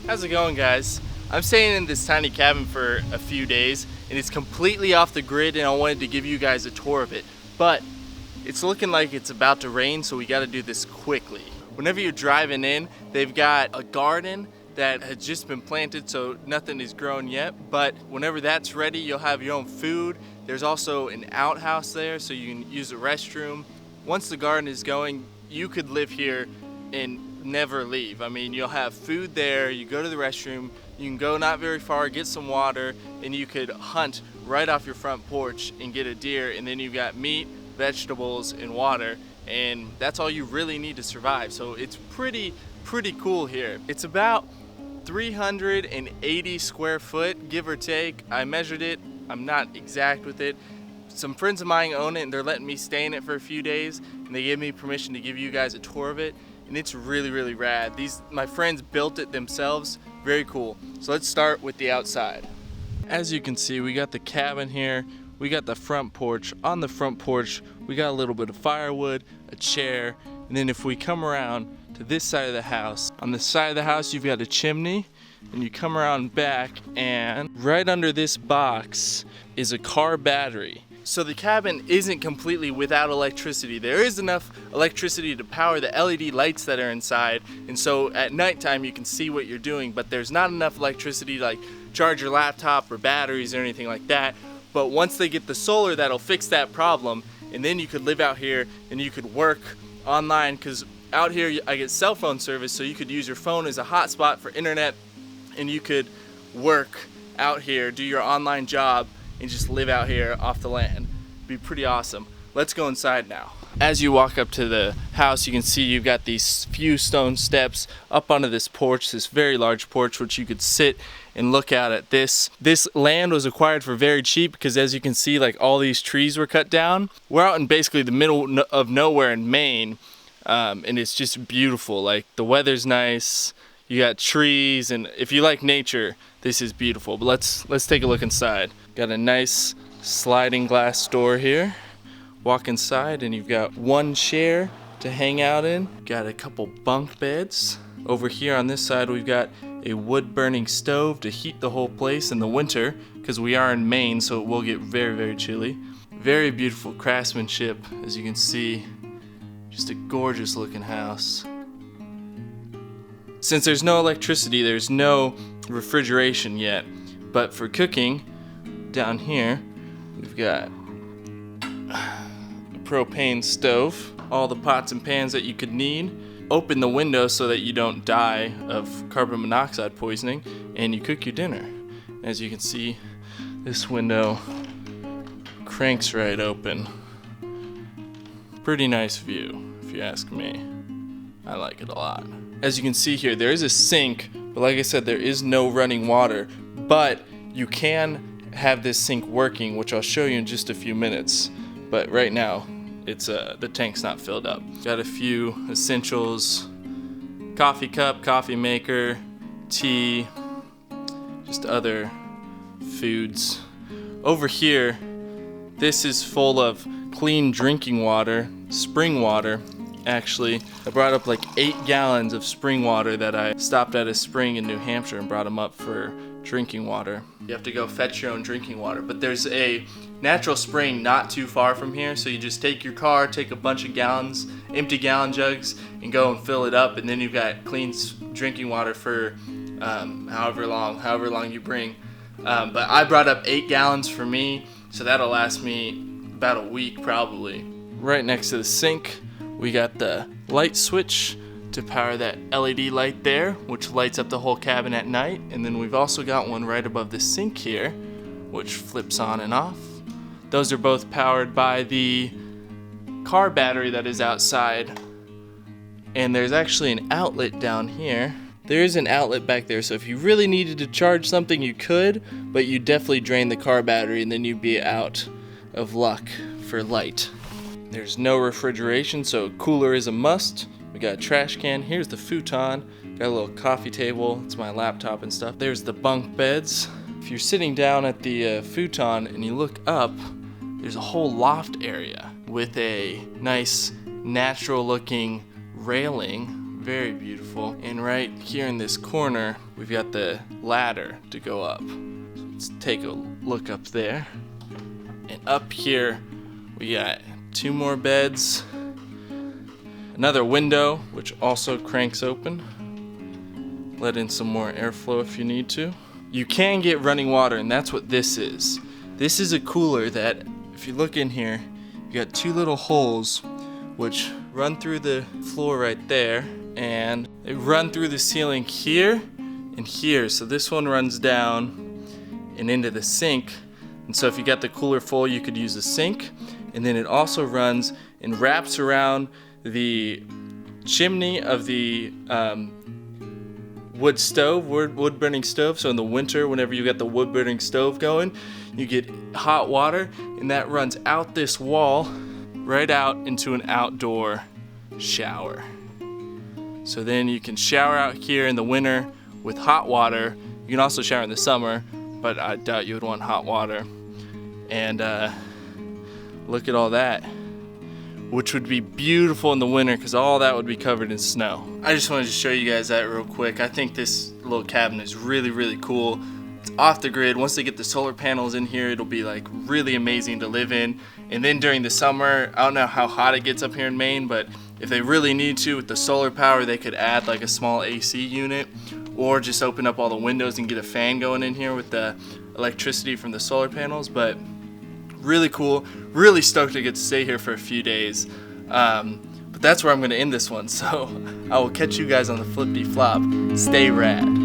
How's it going, guys? I'm staying in this tiny cabin for a few days and it's completely off the grid, and I wanted to give you guys a tour of it, but it's looking like it's about to rain, so we got to do this quickly. Whenever you're driving in, they've got a garden that has just been planted, so nothing is grown yet, but whenever that's ready, you'll have your own food. There's also an outhouse there, so you can use the restroom. Once the garden is going, you could live here and never leave. I mean, you'll have food there, you go to the restroom, you can go not very far, get some water, and you could hunt right off your front porch and get a deer, and then you've got meat, vegetables, and water, and that's all you really need to survive. So it's pretty cool here. It's about 380 square foot, give or take. I measured it, I'm not exact with it. Some friends of mine own it and they're letting me stay in it for a few days, and they gave me permission to give you guys a tour of it, and it's really rad. My friends built it themselves. Very cool. So let's start with the outside. As you can see, we got the cabin here, we got the front porch. On the front porch we got a little bit of firewood, a chair, and then if we come around to this side of the house, on the side of the house you've got a chimney, and you come around back and right under this box is a car battery. So the cabin isn't completely without electricity. There is enough electricity to power the LED lights that are inside, and so at nighttime you can see what you're doing, but there's not enough electricity to like charge your laptop or batteries or anything like that. But once they get the solar, that'll fix that problem, and then you could live out here and you could work online, because out here I get cell phone service, so you could use your phone as a hotspot for internet, and you could work out here, do your online job, and just live out here off the land. Be pretty awesome. Let's go inside now. As you walk up to the house, you can see you've got these few stone steps up onto this porch, this very large porch, which you could sit and look out at this. This land was acquired for very cheap because, as you can see, like all these trees were cut down. We're out in basically the middle of nowhere in Maine, and it's just beautiful. Like, the weather's nice, you got trees, and if you like nature, this is beautiful. But let's take a look inside. Got a nice sliding glass door here. Walk inside and you've got one chair to hang out in. Got a couple bunk beds. Over here on this side we've got a wood burning stove to heat the whole place in the winter, because we are in Maine, so it will get very chilly. Very beautiful craftsmanship, as you can see. Just a gorgeous looking house. Since there's no electricity, there's no refrigeration yet, but for cooking, down here we've got a propane stove, all the pots and pans that you could need. Open the window so that you don't die of carbon monoxide poisoning, and you cook your dinner. As you can see, this window cranks right open. Pretty nice view, if you ask me. I like it a lot. As you can see here, there is a sink, but like I said, there is no running water, but you can have this sink working, which I'll show you in just a few minutes. But right now, it's the tank's not filled up. Got a few essentials: coffee cup, coffee maker, tea, just other foods. Over here, this is full of clean drinking water, spring water. Actually, I brought up like 8 gallons of spring water that I stopped at a spring in New Hampshire and brought them up for drinking water. You have to go fetch your own drinking water, but there's a natural spring not too far from here, so you just take your car, take a bunch of gallons, empty gallon jugs, and go and fill it up, and then you've got clean drinking water for however long you bring. But I brought up 8 gallons for me, so that'll last me about a week probably. Right next to the sink, we got the light switch to power that LED light there, which lights up the whole cabin at night. And then we've also got one right above the sink here, which flips on and off. Those are both powered by the car battery that is outside. And there's actually an outlet down here. There is an outlet back there, so if you really needed to charge something, you could, but you definitely drain the car battery and then you'd be out of luck for light. There's no refrigeration, so a cooler is a must. We got a trash can. Here's the futon. Got a little coffee table. It's my laptop and stuff. There's the bunk beds. If you're sitting down at the futon and you look up, there's a whole loft area with a nice natural looking railing. Very beautiful. And right here in this corner, we've got the ladder to go up. So let's take a look up there. And up here, we got 2 more beds. Another window, which also cranks open. Let in some more airflow if you need to. You can get running water, and that's what this is. This is a cooler that, if you look in here, you got 2 little holes which run through the floor right there, and they run through the ceiling here and here. So this one runs down and into the sink. And so if you got the cooler full, you could use the sink. And then it also runs and wraps around the chimney of the wood burning stove. So in the winter, whenever you got the wood burning stove going, you get hot water, and that runs out this wall right out into an outdoor shower. So then you can shower out here in the winter with hot water. You can also shower in the summer, but I doubt you would want hot water. And look at all that, which would be beautiful in the winter because all that would be covered in snow. I just wanted to show you guys that real quick. I think this little cabin is really, really cool. It's off the grid. Once they get the solar panels in here, it'll be like really amazing to live in. And then during the summer, I don't know how hot it gets up here in Maine, but if they really need to with the solar power, they could add like a small AC unit, or just open up all the windows and get a fan going in here with the electricity from the solar panels. But really cool, really stoked to get to stay here for a few days. But that's where I'm going to end this one, so I will catch you guys on the flippity flop. Stay rad.